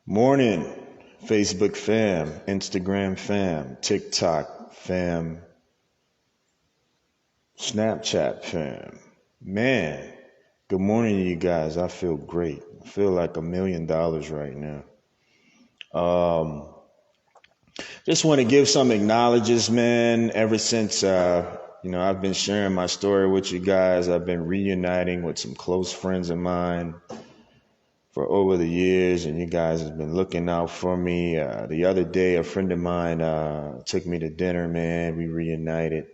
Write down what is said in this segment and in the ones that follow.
Morning, Facebook fam, Instagram fam, TikTok fam, Snapchat fam. Man, good morning to you guys. I feel great. I feel like $1 million right now. Um, just want to give some acknowledges, man. Ever since I've been sharing my story with you guys. I've been reuniting with some close friends of mine for over the years, and you guys have been looking out for me. The other day, a friend of mine took me to dinner, man. We reunited.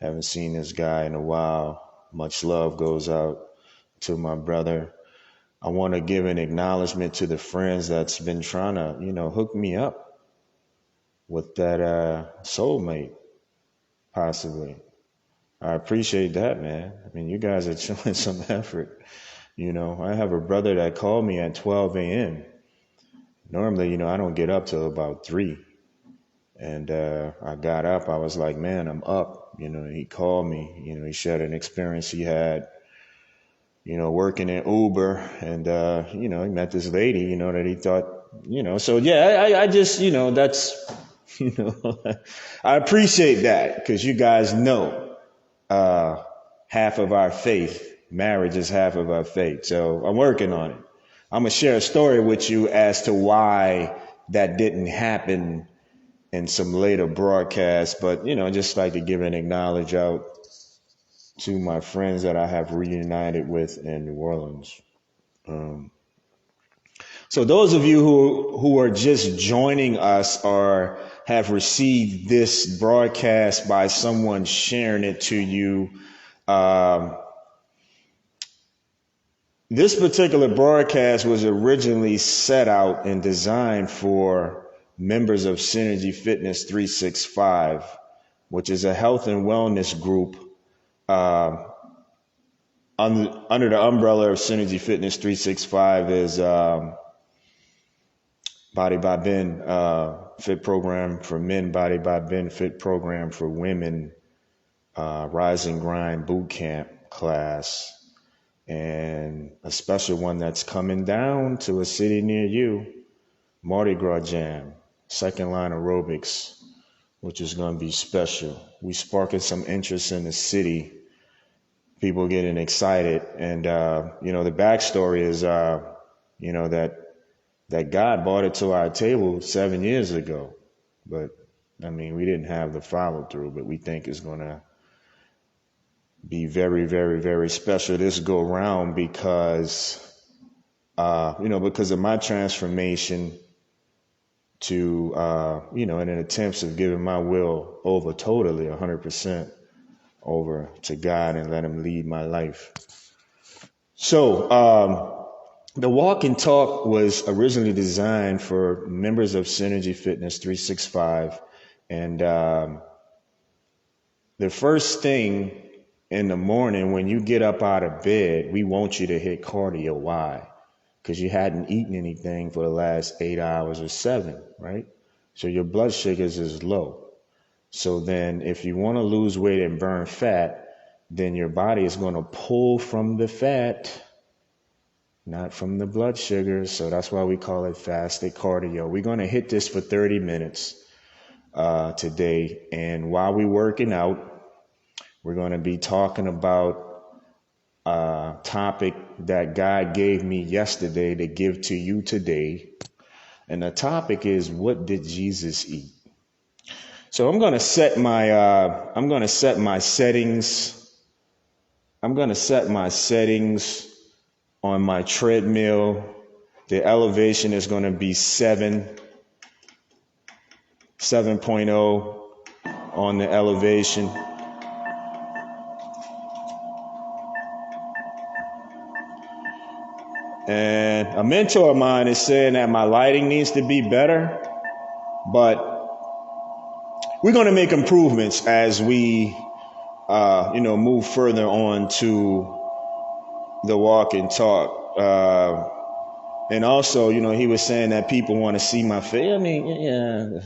Haven't seen this guy in a while. Much love goes out to my brother. I want to give an acknowledgement to the friends that's been trying to, hook me up with that soulmate, possibly. I appreciate that, man. I mean, you guys are showing some effort. I have a brother that called me at 12 a.m. Normally, I don't get up till about 3. And I got up. I was like, man, I'm up. He called me. He shared an experience he had, working in Uber. And, he met this lady, that he thought, So, yeah, I just, that's, I appreciate that because you guys know half of our faith. Marriage is half of our faith. So I'm working on it. I'm going to share a story with you as to why that didn't happen in some later broadcasts. But, just like to give an acknowledge out to my friends that I have reunited with in New Orleans. So those of you who are just joining us or have received this broadcast by someone sharing it to you, this particular broadcast was originally set out and designed for members of Synergy Fitness 365, which is a health and wellness group under the umbrella of Synergy Fitness 365 is Body by Ben Fit Program for Men, Body by Ben Fit Program for Women, Rise and Grind Boot Camp class, and a special one that's coming down to a city near you, Mardi Gras Jam, second line aerobics, which is going to be special. We sparking some interest in the city, people getting excited. And, the backstory is, that God brought it to our table 7 years ago. But, we didn't have the follow through, but we think it's going to be very, very, very special this go round because, because of my transformation to, in an attempt of giving my will over totally 100% over to God and let him lead my life. So, the walk and talk was originally designed for members of Synergy Fitness 365. And, the first thing in the morning, when you get up out of bed, we want you to hit cardio. Why? Because you hadn't eaten anything for the last 8 hours or 7, right? So your blood sugars is low. So then if you want to lose weight and burn fat, then your body is going to pull from the fat, not from the blood sugars. So that's why we call it fasted cardio. We're going to hit this for 30 minutes today. And while we're working out, we're going to be talking about a topic that God gave me yesterday to give to you today. And the topic is, what did Jesus eat? So I'm going to set my settings. I'm going to set my settings on my treadmill. The elevation is going to be 7.0 on the elevation. And a mentor of mine is saying that my lighting needs to be better, but we're going to make improvements as we, move further on to the walk and talk. And also, he was saying that people want to see my face. Yeah.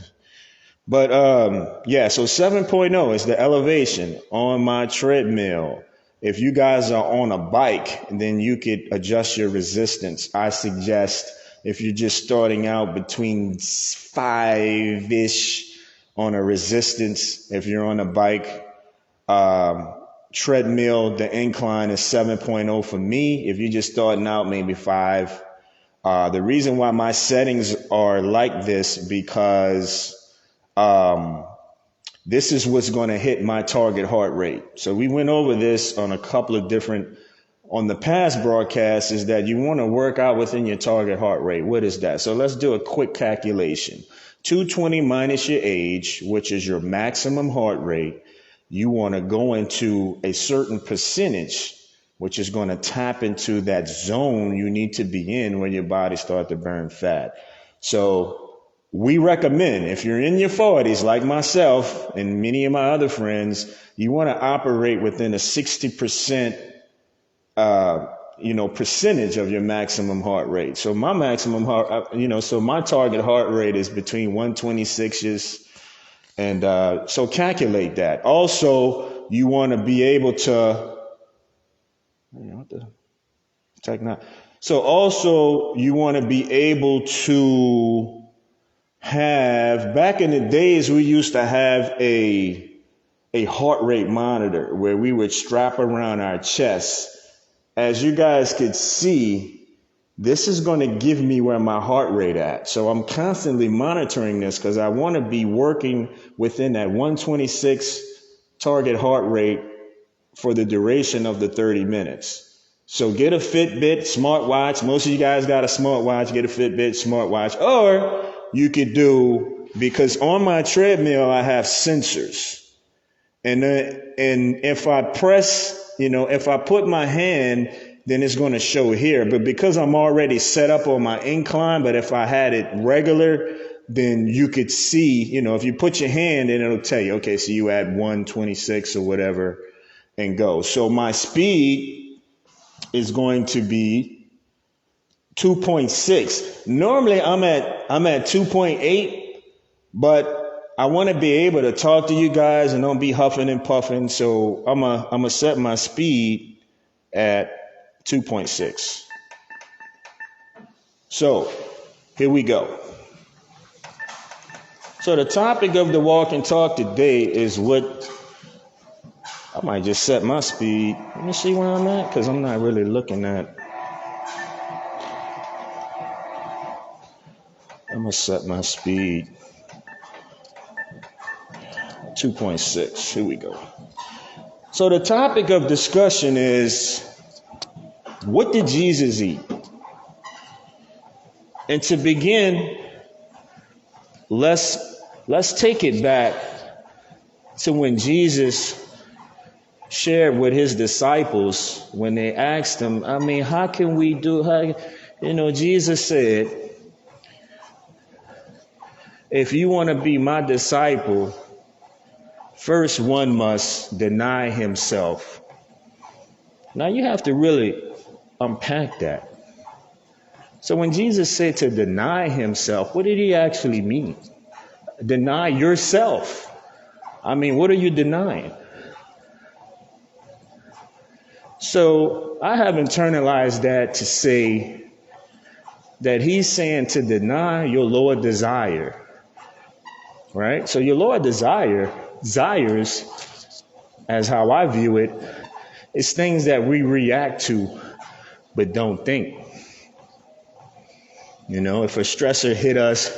But, so 7.0 is the elevation on my treadmill. If you guys are on a bike, then you could adjust your resistance. I suggest if you're just starting out, between 5-ish on a resistance. If you're on a bike, treadmill, the incline is 7.0 for me. If you're just starting out, maybe 5. The reason why my settings are like this, because this is what's going to hit my target heart rate. So we went over this on a couple of different, on the past broadcasts, is that you want to work out within your target heart rate. What is that? So let's do a quick calculation. 220 minus your age, which is your maximum heart rate. You want to go into a certain percentage, which is going to tap into that zone you need to be in when your body starts to burn fat. So we recommend, if you're in your 40s, like myself and many of my other friends, you want to operate within a 60% percentage of your maximum heart rate. So my maximum heart, so my target heart rate is between 126s. And so calculate that. Also, you want to be able to, so also you want to be able to have, back in the days, we used to have a heart rate monitor where we would strap around our chest. As you guys could see, this is going to give me where my heart rate at. So I'm constantly monitoring this because I want to be working within that 126 target heart rate for the duration of the 30 minutes. So get a Fitbit, smartwatch. Most of you guys got a smartwatch. Get a Fitbit, smartwatch. Or you could do, because on my treadmill I have sensors. And if I press, if I put my hand, then it's going to show here. But because I'm already set up on my incline, but if I had it regular, then you could see, if you put your hand in, it'll tell you, okay, so you add 126 or whatever and go. So my speed is going to be 2.6. Normally I'm at 2.8, but I want to be able to talk to you guys and don't be huffing and puffing. So I'm gonna set my speed at 2.6. So here we go. So the topic of the walk and talk today is what, I might just set my speed. Let me see where I'm at, because I'm not really looking at. I'm going to set my speed 2.6. Here we go. So the topic of discussion is, what did Jesus eat? And to begin, let's take it back to when Jesus shared with his disciples when they asked him, how can we do, Jesus said, if you want to be my disciple, first one must deny himself. Now you have to really unpack that. So when Jesus said to deny himself, what did he actually mean? Deny yourself. What are you denying? So I have internalized that to say that he's saying to deny your lower desire, right? So your lower desires, as how I view it, is things that we react to but don't think. If a stressor hit us,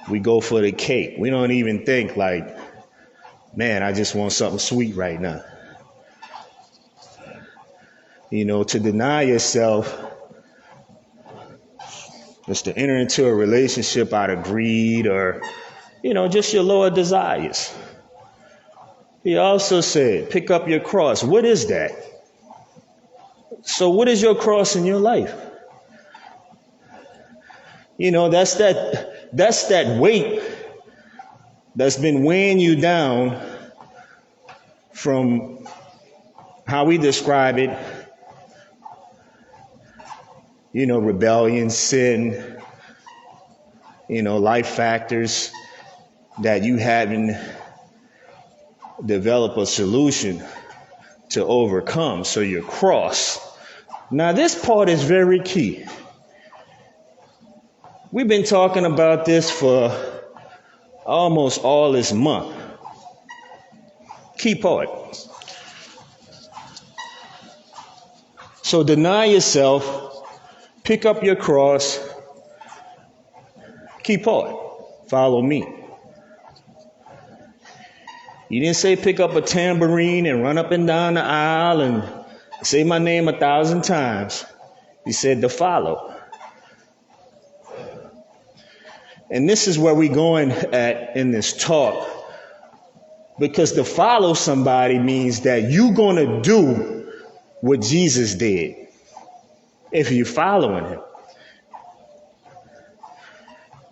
we go for the cake. We don't even think like, man, I just want something sweet right now. To deny yourself is to enter into a relationship out of greed or, just your lower desires. He also said, pick up your cross. What is that? So what is your cross in your life? That's that weight that's been weighing you down from how we describe it, rebellion, sin, life factors that you haven't developed a solution to overcome. So your cross. Now this part is very key. We've been talking about this for almost all this month. Key part. So deny yourself, pick up your cross. Key part. Follow me. He didn't say pick up a tambourine and run up and down the aisle and say my name 1,000 times. He said to follow. And this is where we're going at in this talk. Because to follow somebody means that you're going to do what Jesus did if you're following him.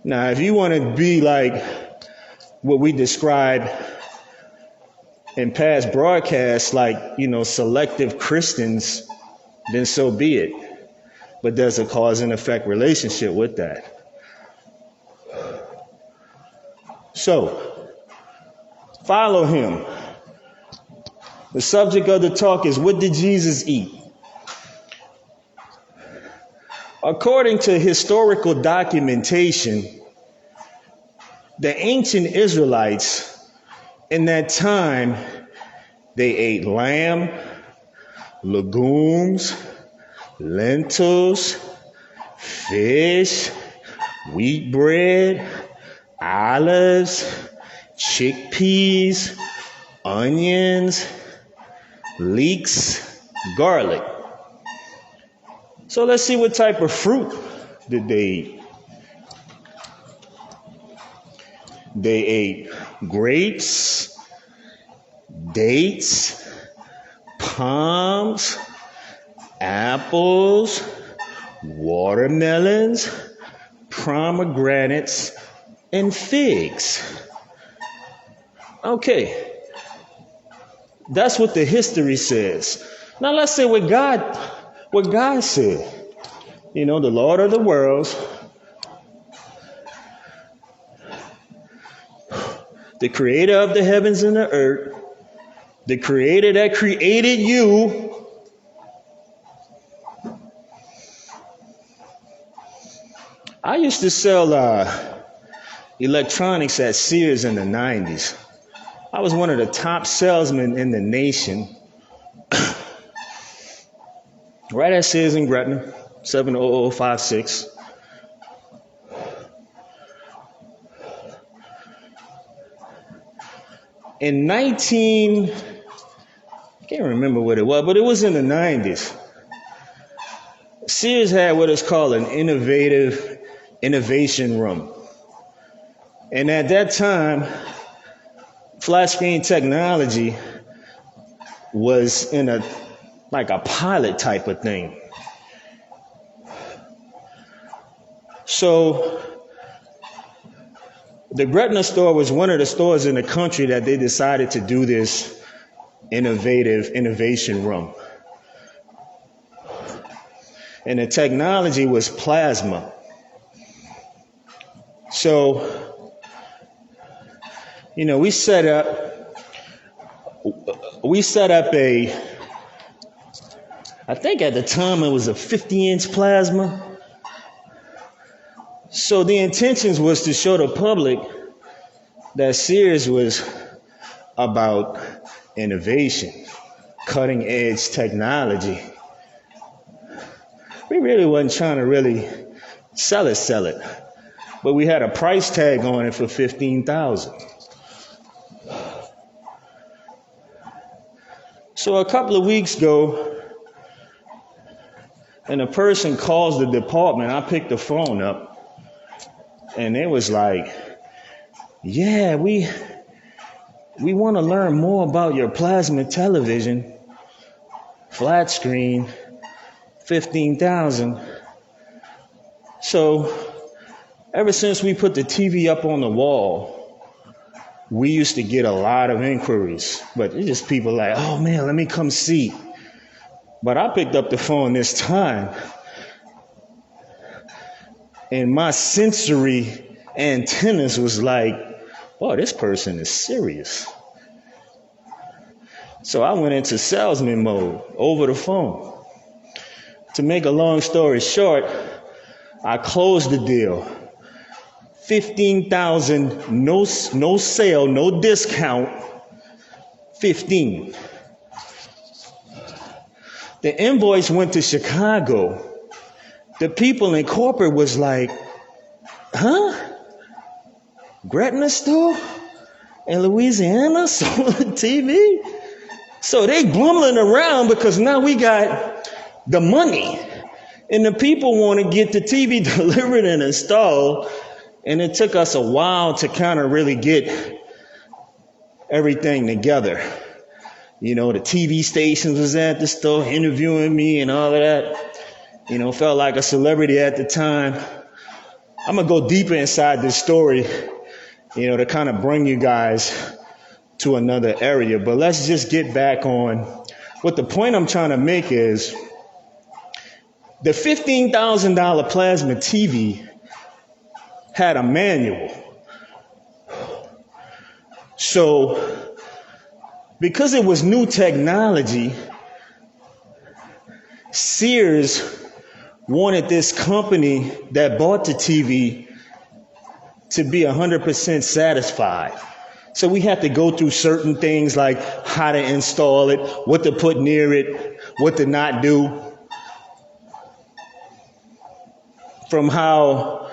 Now, if you want to be like what we described in past broadcasts, like, selective Christians, then so be it. But there's a cause and effect relationship with that. So, follow him. The subject of the talk is, what did Jesus eat? According to historical documentation, the ancient Israelites in that time, they ate lamb, legumes, lentils, fish, wheat bread, olives, chickpeas, onions, leeks, garlic. So let's see what type of fruit did they eat. They ate grapes, dates, plums, apples, watermelons, pomegranates, and figs. Okay, that's what the history says. Now let's say what God said. The Lord of the worlds, the creator of the heavens and the earth, the creator that created you, I used to sell electronics at Sears in the 90s. I was one of the top salesmen in the nation. Right at Sears in Gretna, 70056. In I can't remember what it was, but it was in the 90s. Sears had what is called an innovation room. And at that time, flat screen technology was in a pilot type of thing. So the Gretna store was one of the stores in the country that they decided to do this innovation room. And the technology was plasma. So, we set up I think at the time it was a 50-inch plasma. So the intentions was to show the public that Sears was about innovation, cutting edge technology. We really wasn't trying to really sell it. But we had a price tag on it for $15,000. So a couple of weeks ago, and a person calls the department. I picked the phone up, and it was like, yeah, we want to learn more about your plasma television, flat screen, $15,000. So ever since we put the TV up on the wall, we used to get a lot of inquiries, but it's just people like, oh man, let me come see. But I picked up the phone this time, and my sensory antennas was like, oh, this person is serious. So I went into salesman mode over the phone. To make a long story short, I closed the deal. $15,000, no sale, no discount, 15. The invoice went to Chicago. The people in corporate was like, huh? Gretna store in Louisiana sold a TV? So they grumbling around because now we got the money. And the people want to get the TV delivered and installed. And it took us a while to kind of really get everything together. You know, the TV stations was at the store interviewing me and all of that. You know, felt like a celebrity at the time. I'm going to go deeper inside this story, you know, to kind of bring you guys to another area. But let's just get back on what the point I'm trying to make is the $15,000 plasma TV had a manual. So because it was new technology, Sears wanted this company that bought the TV to be 100% satisfied. So we had to go through certain things like how to install it, what to put near it, what to not do. From how,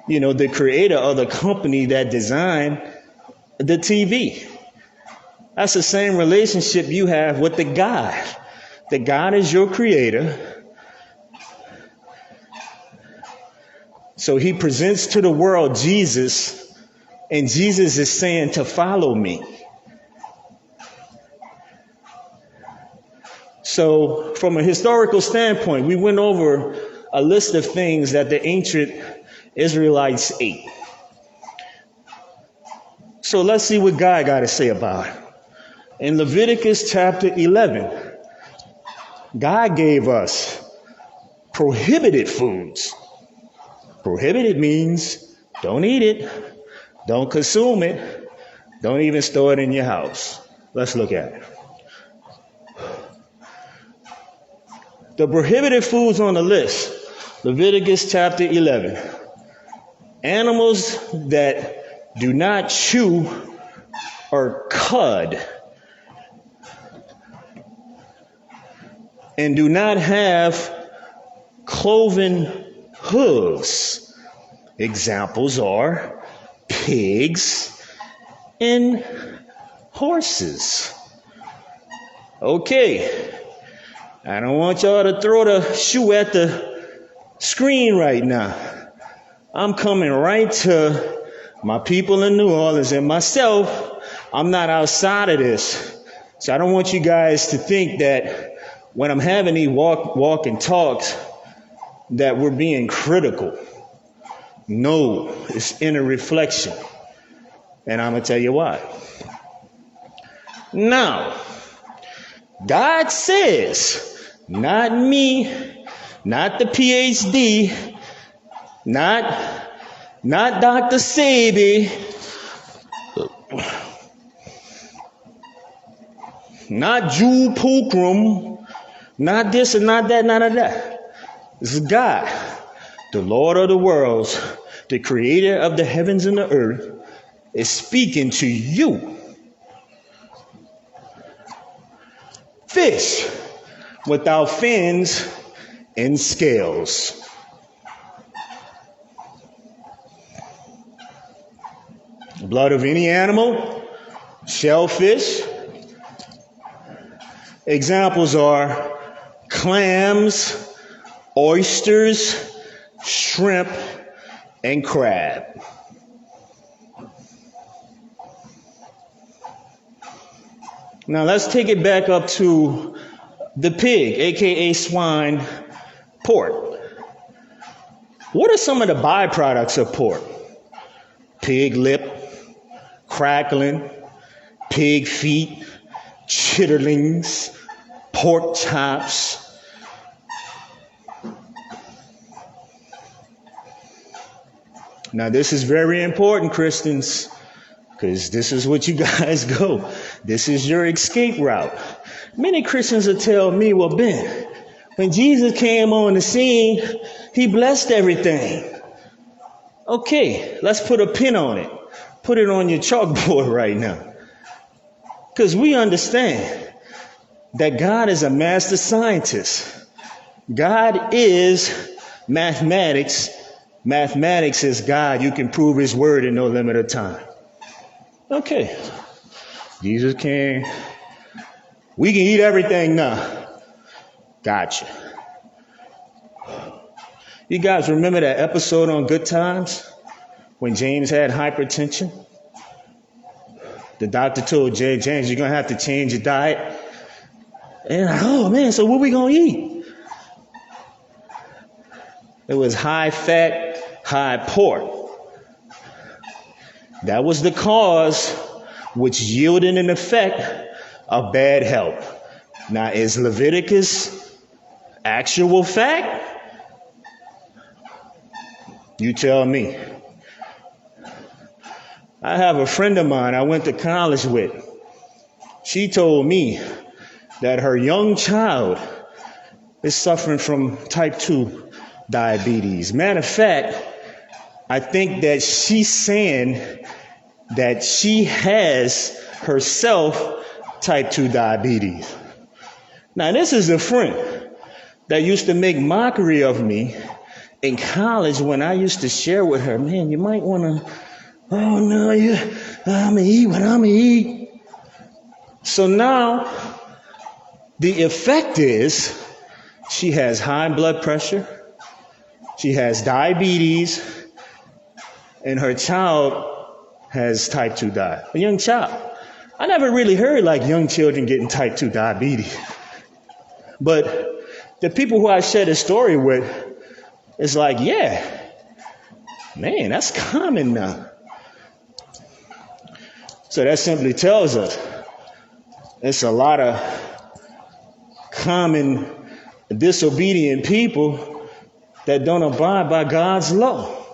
you know, the creator of the company that designed the TV. That's the same relationship you have with the God. The God is your creator. So he presents to the world Jesus, and Jesus is saying to follow me. So from a historical standpoint, we went over a list of things that the ancient Israelites ate. So let's see what God got to say about it. In Leviticus chapter 11, God gave us prohibited foods. Prohibited means don't eat it, don't consume it, don't even store it in your house. Let's look at it. The prohibited foods on the list, Leviticus chapter 11. Animals that do not chew or cud and do not have cloven hooves. Examples are pigs and horses. Okay. I don't want y'all to throw the shoe at the screen right now. I'm coming right to my people in New Orleans and myself. I'm not outside of this. So I don't want you guys to think that when I'm having these walk and talks that we're being critical. No, it's inner reflection. And I'm going to tell you why. Now, God says, not me, not the PhD, not Dr. Sabi, not Jewel Pulcrum, not this and not that, none of that. This is God, the Lord of the worlds, the creator of the heavens and the earth, is speaking to you. Fish without fins and scales. Blood of any animal, shellfish. Examples are clams, oysters, shrimp, and crab. Now let's take it back up to the pig, aka swine, pork. What are some of the byproducts of pork? Pig lip, crackling, pig feet, chitterlings, pork chops. Now this is very important, Christians, because this is what you guys go. This is your escape route. Many Christians will tell me, well, Ben, when Jesus came on the scene, he blessed everything. Okay, let's put a pin on it. Put it on your chalkboard right now. Because we understand that God is a master scientist. God is mathematics. Mathematics is God. You can prove his word in no limit of time. Okay. Jesus can. We can eat everything now. Gotcha. You guys remember that episode on Good Times when James had hypertension? The doctor told James, you're going to have to change your diet. And oh man, so what we going to eat? It was high fat, high pork. That was the cause which yielded an effect of bad health. Now, is Leviticus actual fact? You tell me. I have a friend of mine I went to college with. She told me that her young child is suffering from type 2 diabetes. Matter of fact, I think that she's saying that she has herself type 2 diabetes. Now, this is a friend that used to make mockery of me in college when I used to share with her, man, you might want to, oh no, I'm going to eat what I'm going to eat. So now the effect is she has high blood pressure, she has diabetes, and her child has type 2 diabetes, a young child. I never really heard like young children getting type 2 diabetes. But the people who I share this story with, it's like, yeah, man, that's common now. So that simply tells us it's a lot of common disobedient people that don't abide by God's law.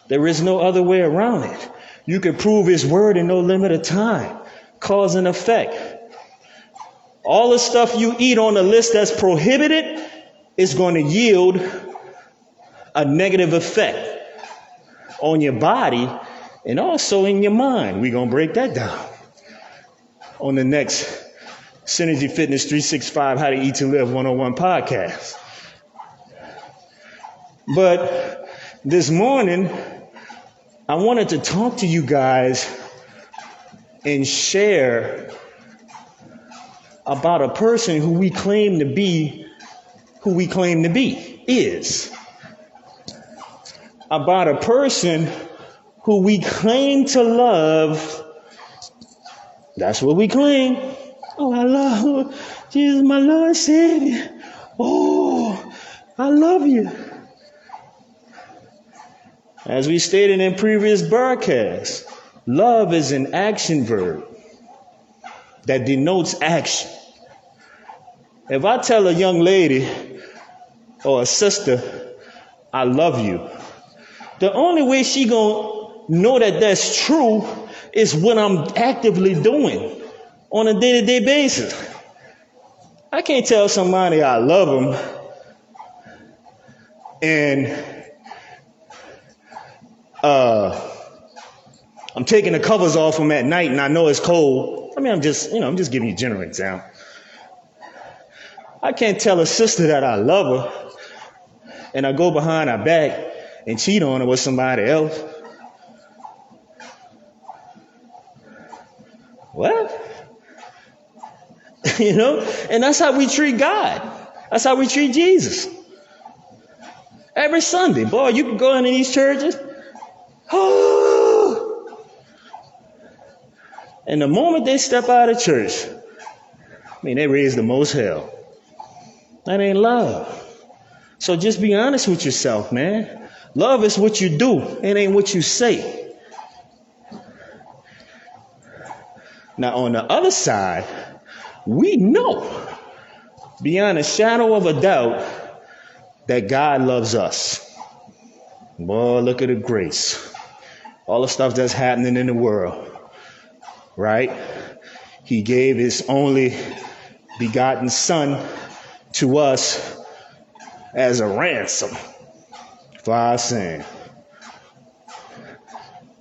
There is no other way around it. You can prove his word in no limit of time, cause and effect. All the stuff you eat on the list that's prohibited is going to yield a negative effect on your body and also in your mind. We're going to break that down on the next Synergy Fitness 365 How to Eat to Live 101 podcast. But this morning, I wanted to talk to you guys and share about a person who we claim to be, is. About a person who we claim to love. That's what we claim. Oh, I love Jesus, my Lord and Savior. Oh, I love you. As we stated in previous broadcasts, love is an action verb that denotes action. If I tell a young lady or a sister, I love you, the only way she gonna know that that's true is what I'm actively doing on a day-to-day basis. I can't tell somebody I love them and I'm taking the covers off them at night and I know it's cold. I mean, I'm just giving you a general example. I can't tell a sister that I love her and I go behind her back and cheat on her with somebody else. What? And that's how we treat God. That's how we treat Jesus. Every Sunday, boy, you can go into these churches. Oh. And the moment they step out of church, they raise the most hell. That ain't love. So just be honest with yourself, man. Love is what you do. It ain't what you say. Now, on the other side, we know beyond a shadow of a doubt that God loves us. Boy, look at the grace. All the stuff that's happening in the world, right? He gave his only begotten son to us as a ransom for our sin.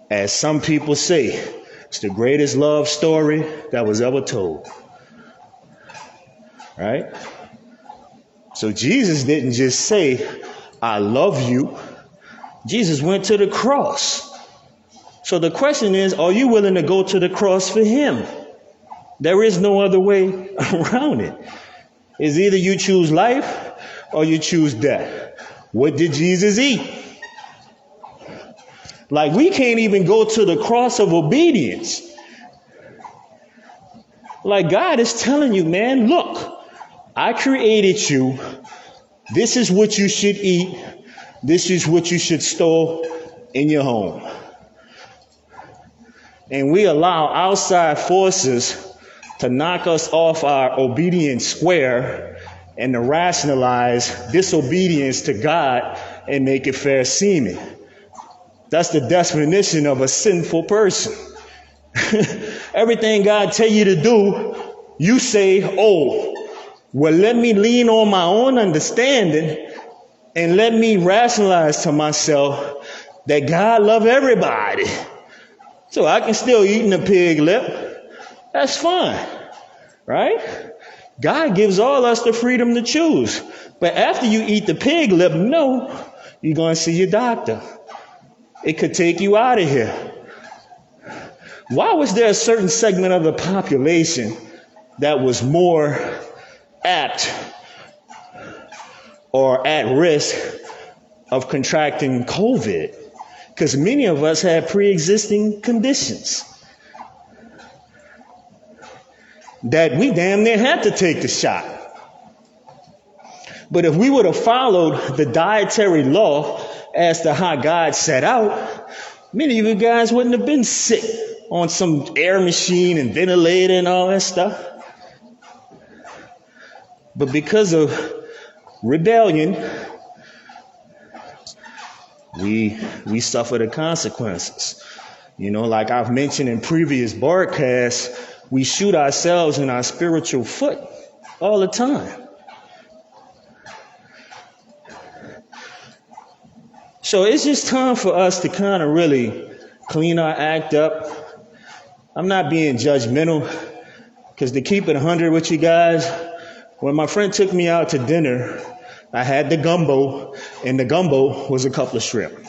As some people say, it's the greatest love story that was ever told. Right? So Jesus didn't just say, I love you. Jesus went to the cross. So the question is, are you willing to go to the cross for him? There is no other way around it. It's either you choose life or you choose death. What did Jesus eat? Like, we can't even go to the cross of obedience. Like, God is telling you, man, look, I created you. This is what you should eat. This is what you should store in your home. And we allow outside forces to knock us off our obedience square and to rationalize disobedience to God and make it fair seeming. That's the definition of a sinful person. Everything God tell you to do, you say, oh, well, let me lean on my own understanding and let me rationalize to myself that God love everybody. So I can still eat in a pig lip. That's fine, right? God gives all us the freedom to choose. But after you eat the pig lip, no, you're going to see your doctor. It could take you out of here. Why was there a certain segment of the population that was more apt or at risk of contracting COVID? Because many of us had pre-existing conditions that we damn near had to take the shot. But if we would have followed the dietary law as to how God set out, many of you guys wouldn't have been sick on some air machine and ventilator and all that stuff. But because of rebellion, we suffer the consequences. You know, like I've mentioned in previous broadcasts, we shoot ourselves in our spiritual foot all the time. So it's just time for us to kind of really clean our act up. I'm not being judgmental, because to keep it 100 with you guys, when my friend took me out to dinner, I had the gumbo, and the gumbo was a couple of shrimp,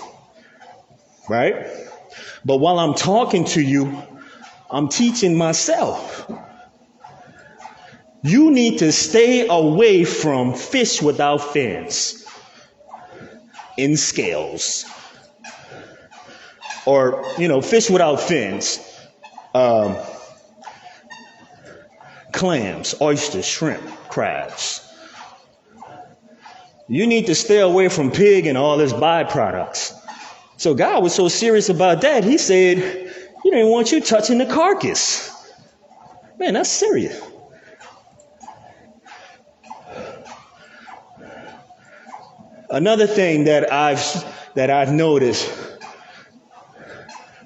right? But while I'm talking to you, I'm teaching myself. You need to stay away from fish without fins, in scales, or, fish without fins, clams, oysters, shrimp, crabs. You need to stay away from pig and all its byproducts. So God was so serious about that, he said, he didn't want you touching the carcass. Man, that's serious. Another thing that I've noticed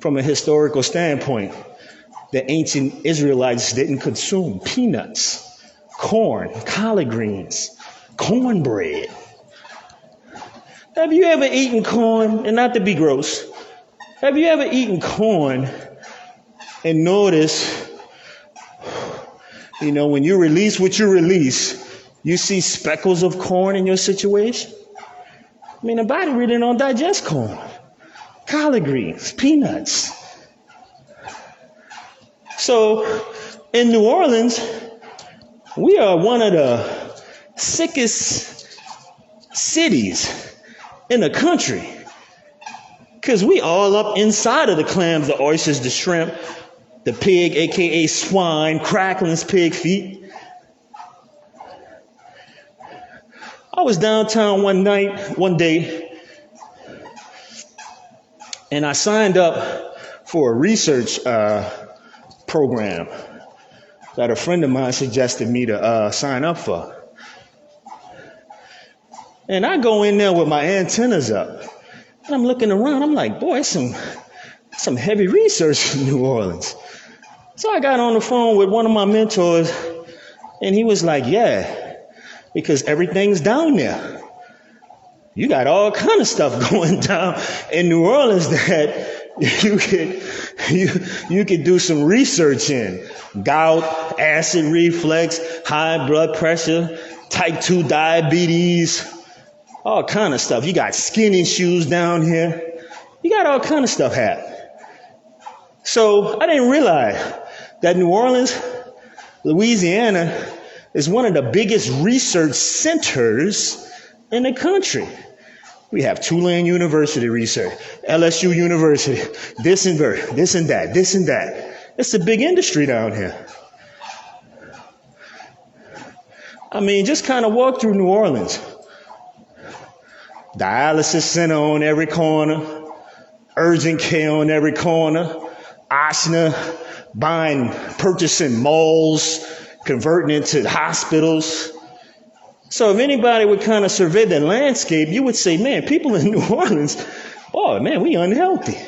from a historical standpoint, the ancient Israelites didn't consume peanuts, corn, collard greens, cornbread. Have you ever eaten corn? And not to be gross, have you ever eaten corn and noticed, when you release what you release, you see speckles of corn in your situation? I mean, the body really don't digest corn, collard greens, peanuts. So in New Orleans, we are one of the sickest cities in the country, because we all up inside of the clams, the oysters, the shrimp, the pig, aka swine, cracklings, pig feet. I was downtown one day, and I signed up for a research program that a friend of mine suggested me to sign up for. And I go in there with my antennas up, and I'm looking around. I'm like, boy, it's some heavy research in New Orleans. So I got on the phone with one of my mentors, and he was like, yeah, because everything's down there. You got all kind of stuff going down in New Orleans that you could you could do some research in gout, acid reflux, high blood pressure, type 2 diabetes, all kind of stuff. You got skin issues down here. You got all kind of stuff happening. So I didn't realize that New Orleans, Louisiana, is one of the biggest research centers in the country. We have Tulane University research, LSU University, this and that, this and that. It's a big industry down here. I mean, just kind of walk through New Orleans. Dialysis center on every corner, urgent care on every corner, Ashna purchasing malls, converting into hospitals. So if anybody would kind of survey the landscape, you would say, man, people in New Orleans, oh man, we unhealthy.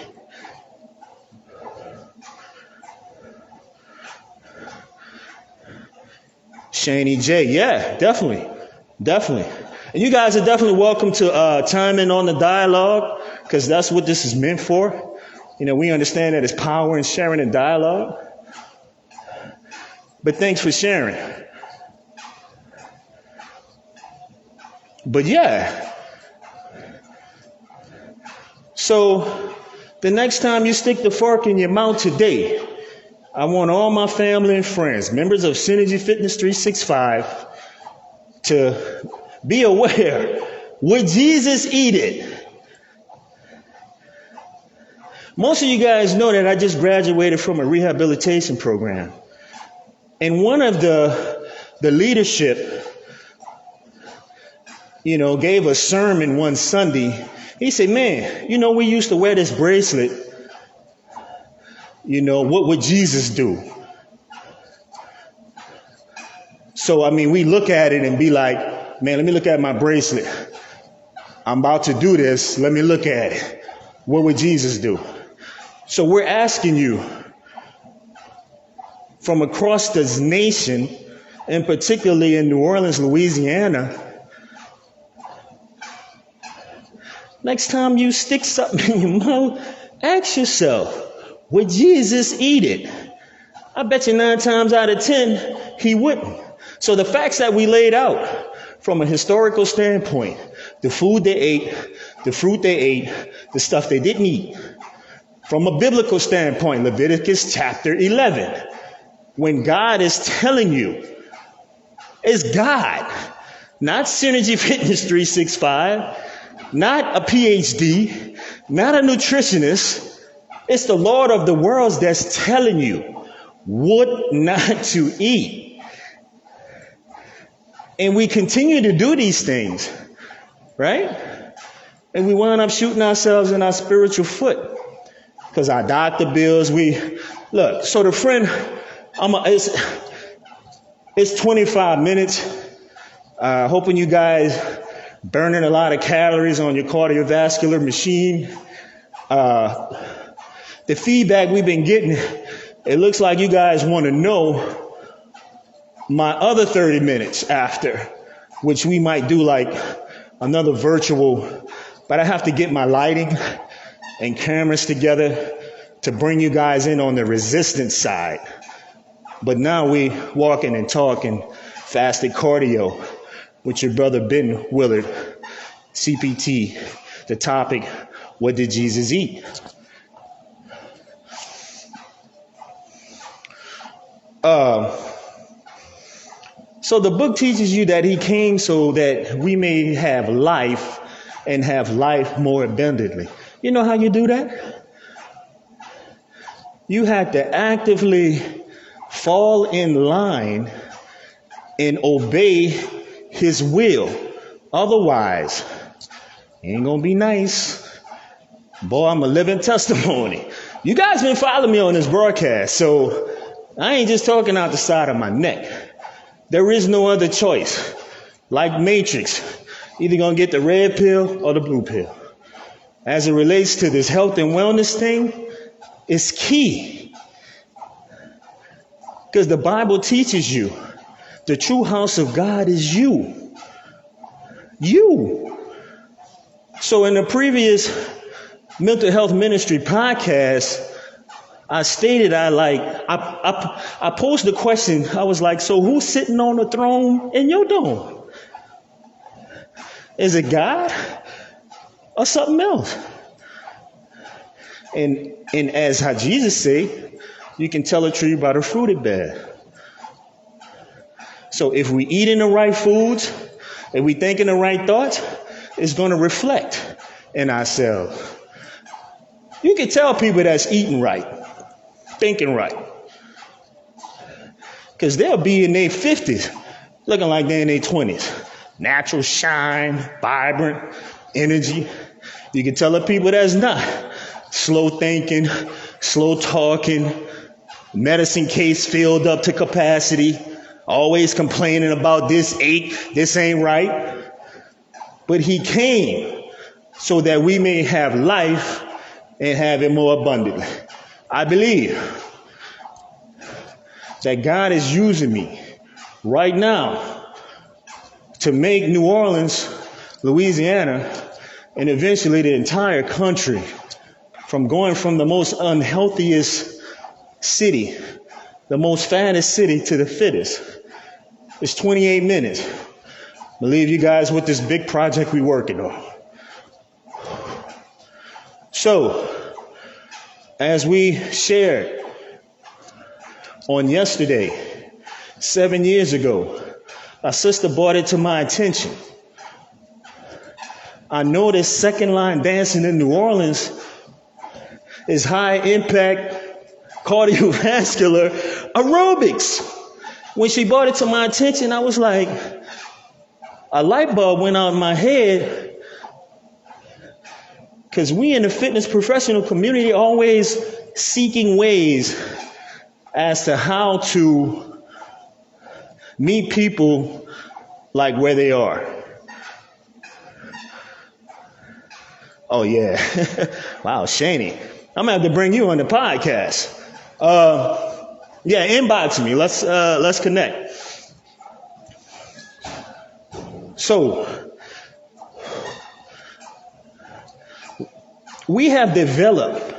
Shani J, yeah, definitely. And you guys are definitely welcome to chime in on the dialogue, because that's what this is meant for. You know, we understand that it's power in sharing and dialogue. But thanks for sharing. But yeah. So the next time you stick the fork in your mouth today, I want all my family and friends, members of Synergy Fitness 365, to be aware, would Jesus eat it? Most of you guys know that I just graduated from a rehabilitation program. And one of the leadership, gave a sermon one Sunday. He said, man, we used to wear this bracelet. What would Jesus do? So, we look at it and be like, man, let me look at my bracelet. I'm about to do this. Let me look at it. What would Jesus do? So we're asking you from across this nation, and particularly in New Orleans, Louisiana, next time you stick something in your mouth, ask yourself, would Jesus eat it? I bet you 9 times out of 10, he wouldn't. So the facts that we laid out from a historical standpoint, the food they ate, the fruit they ate, the stuff they didn't eat. From a biblical standpoint, Leviticus chapter 11, when God is telling you, it's God, not Synergy Fitness 365, not a PhD, not a nutritionist. It's the Lord of the worlds that's telling you what not to eat. And we continue to do these things, right? And we wind up shooting ourselves in our spiritual foot. Because our doctor bills, so the friend, it's 25 minutes. Hoping you guys burning a lot of calories on your cardiovascular machine. The feedback we've been getting, it looks like you guys want to know my other 30 minutes after, which we might do like another virtual, but I have to get my lighting and cameras together to bring you guys in on the resistance side. But now we walking and talking fasted cardio with your brother Ben Willard, CPT. The topic, what did Jesus eat? So the book teaches you that he came so that we may have life and have life more abundantly. You know how you do that? You have to actively fall in line and obey his will. Otherwise, it ain't gonna be nice. Boy, I'm a living testimony. You guys been following me on this broadcast, so I ain't just talking out the side of my neck. There is no other choice. Like Matrix, either gonna get the red pill or the blue pill. As it relates to this health and wellness thing, it's key. Because the Bible teaches you the true house of God is you. You. So in the previous mental health ministry podcast, I stated I posed the question. I was like, so who's sitting on the throne in your dome? Is it God or something else? And as how Jesus said, you can tell a tree by the fruit it bears. So if we eating the right foods, if we thinking the right thoughts, it's going to reflect in ourselves. You can tell people that's eating right, thinking right, because they'll be in their 50s looking like they're in their 20s. Natural shine, vibrant energy. You can tell the people that's not. Slow thinking, slow talking, medicine case filled up to capacity, always complaining about this ain't right. But he came so that we may have life and have it more abundantly. I believe that God is using me right now to make New Orleans, Louisiana, and eventually the entire country from going from the most unhealthiest city, the most fattest city, to the fittest. It's 28 minutes. I leave you guys with this big project we're working on. So, as we shared on yesterday, 7 years ago, a sister brought it to my attention. I noticed second line dancing in New Orleans is high impact cardiovascular aerobics. When she brought it to my attention, I was like, a light bulb went out in my head, because we in the fitness professional community always seeking ways as to how to meet people like where they are. Oh yeah. Wow, Shani. I'm gonna have to bring you on the podcast. Yeah, inbox me. Let's connect. So we have developed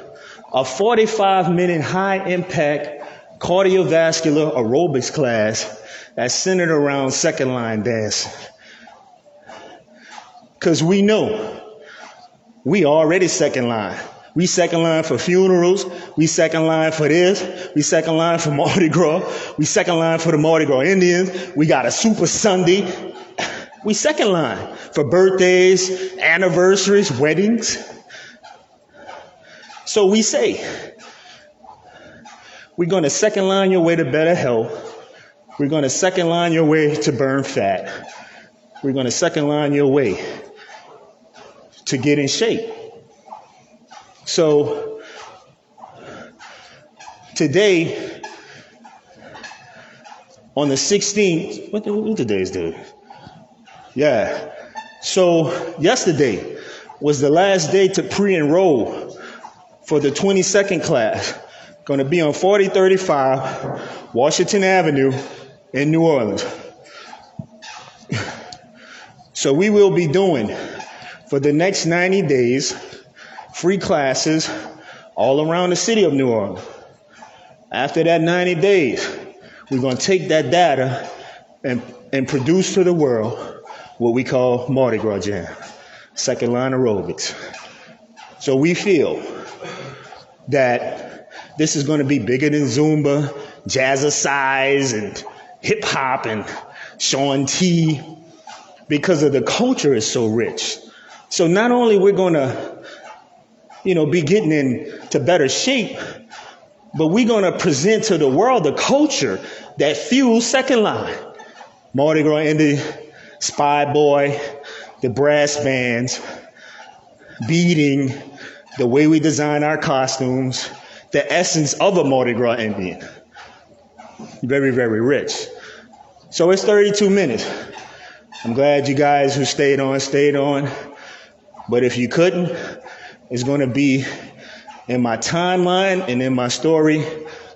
a 45-minute high-impact cardiovascular aerobics class that's centered around second line dancing. Because we know we already second line. We second line for funerals. We second line for this. We second line for Mardi Gras. We second line for the Mardi Gras Indians. We got a Super Sunday. We second line for birthdays, anniversaries, weddings. So we say, we're going to second line your way to better health. We're going to second line your way to burn fat. We're going to second line your way to get in shape. So today, on the 16th, what today's date? Yeah. So yesterday was the last day to pre-enroll for the 22nd class. Going to be on 4035 Washington Avenue in New Orleans. So we will be doing, for the next 90 days, free classes all around the city of New Orleans. After that 90 days, we're going to take that data and produce to the world what we call Mardi Gras Jam, second line aerobics. So we feel that this is going to be bigger than Zumba, jazzercise, and hip hop, and Shaun T, because of the culture is so rich. So not only we're going to, be getting into better shape, but we're going to present to the world the culture that fuels second line. Mardi Gras Indy, Spy Boy, the brass bands, beading, the way we design our costumes, the essence of a Mardi Gras Indian. Very, very rich. So it's 32 minutes. I'm glad you guys who stayed on. But if you couldn't, it's going to be in my timeline and in my story.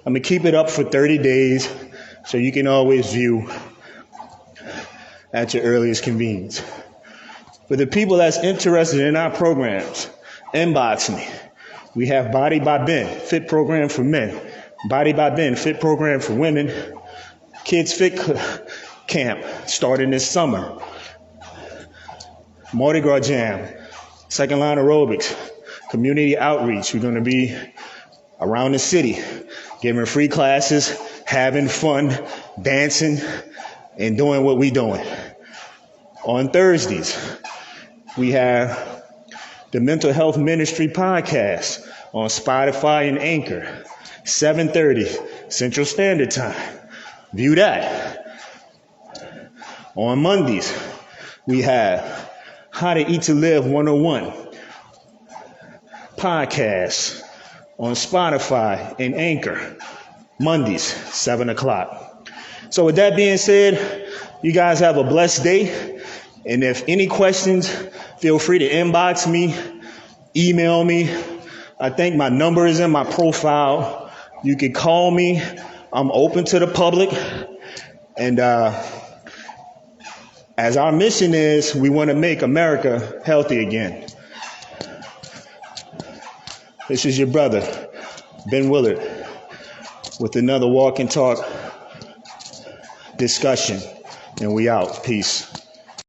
I'm going to keep it up for 30 days so you can always view at your earliest convenience. For the people that's interested in our programs, Inbox me. We have Body by Ben, fit program for men. Body by Ben, fit program for women. Kids Fit Camp starting this summer. Mardi Gras Jam, second line aerobics, community outreach. We're going to be around the city, giving free classes, having fun, dancing, and doing what we're doing. On Thursdays, we have the Mental Health Ministry podcast on Spotify and Anchor, 7:30 Central Standard Time. View that. On Mondays, we have How to Eat to Live 101 podcast on Spotify and Anchor, Mondays, 7 o'clock. So with that being said, you guys have a blessed day. And if any questions, feel free to inbox me, email me. I think my number is in my profile. You can call me. I'm open to the public. And as our mission is, we want to make America healthy again. This is your brother, Ben Willard, with another Walk and Talk discussion. And we out. Peace.